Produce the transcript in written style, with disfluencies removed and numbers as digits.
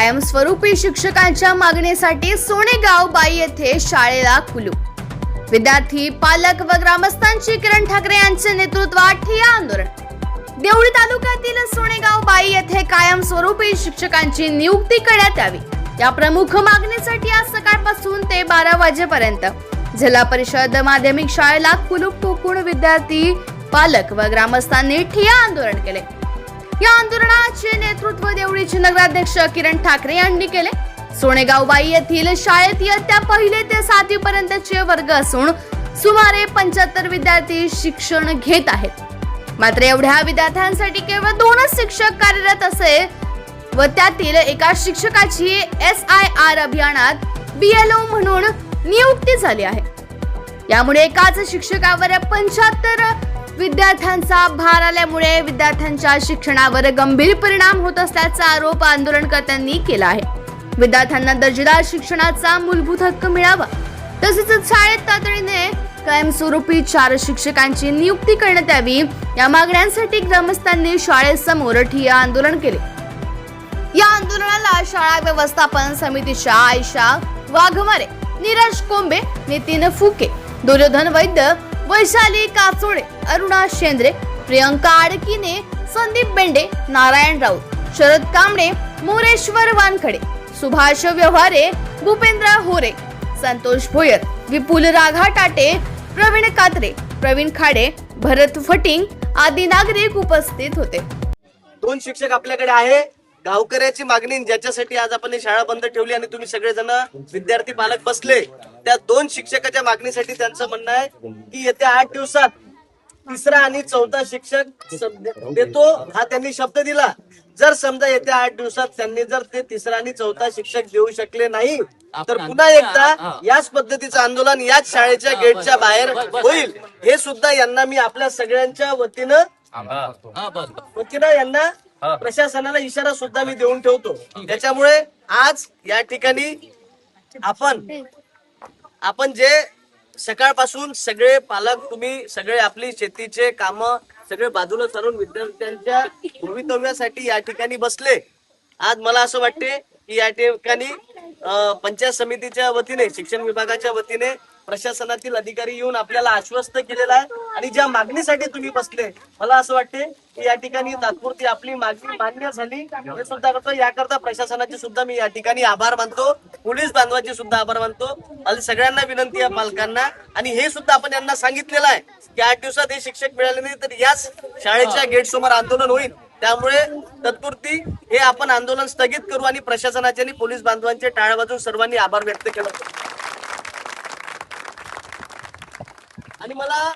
कायमस्वरूपी शिक्षकांच्या मागणीसाठी सोनेगाव बाई येथे शाळेला कुलूप। विद्यार्थी, पालक व ग्रामस्थांची किरण ठाकरे यांच्या नेतृत्वात ठिय्या आंदोलन। देवळी तालुक्यातील सोनेगाव बाई येथे कायमस्वरूपी शिक्षकांची नियुक्ती करण्यात यावी या प्रमुख मागणीसाठी आज सकाळपासून ते 12 वाजेपर्यंत जिल्हा परिषद माध्यमिक शाळेला कुलूप ठोकून विद्यार्थी, पालक व ग्रामस्थांनी ठिय्या आंदोलन केले। या आंदोलनाचे नेतृत्व देवळीचे नगराध्यक्ष किरण ठाकरे यांनी केले। सोनेगाव बाई येथील शाळेत इयत्ता 1 ते 7वी पर्यंतचे वर्ग असून सुमारे 75 विद्यार्थी शिक्षण घेत आहेत। मात्र एवढ्या विद्यार्थ्यांसाठी केवळ 2च शिक्षक कार्यरत असे व त्यातील एका शिक्षकाची SIR अभियानात BLO म्हणून नियुक्ती झाली आहे। यामुळे एकाच शिक्षकावर 75 विद्यार्थ्यांचा भार आल्यामुळे विद्यार्थ्यांच्या शिक्षणावर गंभीर परिणाम होत असल्याचा आरोप आंदोलनकर्त्यांनी केला आहे। विद्यार्थ्यांना दर्जेदार शिक्षणाचा मूलभूत हक्क मिळावा तसेच शाळेत तातडीने कायमस्वरूपी 4 शिक्षकांची नियुक्ती करण्यात यावी या मागण्यांसाठी ग्रामस्थांनी शाळेसमोर ठिय्या आंदोलन केले। या आंदोलनाला शाळा व्यवस्थापन समितीच्या आयशा वाघमारे, नीरज कोंबे, नितीन फुके, दुर्योधन वैद्य, वैशाली काचोडे, अरुणा शेंद्रे, प्रियंका आडकीने, संदीप बेंडे, नारायण राऊत, शरद कांबळे, मोरेश्वर वानखडे, सुभाष व्यवहारे, भूपेंद्र होरे, संतोष भोयर, विपुल राघाटाटे, प्रवीण कात्रे, प्रवीण खाडे, भरत फटिंग आदी नागरिक उपस्थित होते। 2 शिक्षक आपल्याकडे आहे। गावकऱ्याची मागणी ज्याच्यासाठी आज आपण शाळा बंद ठेवली आणि तुम्ही सगळेजण विद्यार्थी पालक बसले, त्या 2 शिक्षकाच्या मागणीसाठी त्यांचं म्हणणं आहे की येत्या 8 दिवसात 3रा आणि 4था शिक्षक देतो हा त्यांनी शब्द दिला। जर समजा येत्या 8 दिवसात त्यांनी जर ते 3रा आणि 4था शिक्षक देऊ शकले नाही तर पुन्हा एकदा याच पद्धतीचं आंदोलन याच शाळेच्या गेटच्या बाहेर होईल। हे सुद्धा यांना मी आपल्या सगळ्यांच्या वतीनं यांना प्रशासनाला इशारा सुद्धा मी देऊन ठेवतो। त्याच्यामुळे आज या ठिकाणी आपण जे सकाळपासून सगळे पालक तुम्ही सगळे आपली शेतीचे काम सगळे बाजूला करून विद्यार्थ्यांच्या भवितव्यासाठी या ठिकाणी बसले। आज मला असं वाटते की या ठिकाणी पंचायत समितीच्या वतीने, शिक्षण विभागाच्या वतीने प्रशासनातील अधिकारी येऊन आपल्याला आश्वस्त केलेला आहे आणि ज्या मागणीसाठी तुम्ही बसले, मला असं वाटते की या ठिकाणी तात्पुरती आपली मागणी मान्य झाली हे सुद्धा करतो। याकरता प्रशासनाचे सुद्धा मी या ठिकाणी आभार मानतो, पोलीस बांधवाचे सुद्धा आभार मानतो आणि सगळ्यांना विनंती आहे पालकांना, आणि हे सुद्धा आपण यांना सांगितलेलं आहे की 8 दिवसात हे शिक्षक मिळाले नाही तर याच शाळेच्या गेट समोर आंदोलन होईल। त्यामुळे तत्पुरती हे आपण आंदोलन स्थगित करू आणि प्रशासनाचे आणि पोलीस बांधवांचे टाळ्या वाजवून सर्वांनी आभार व्यक्त केला। आणि मला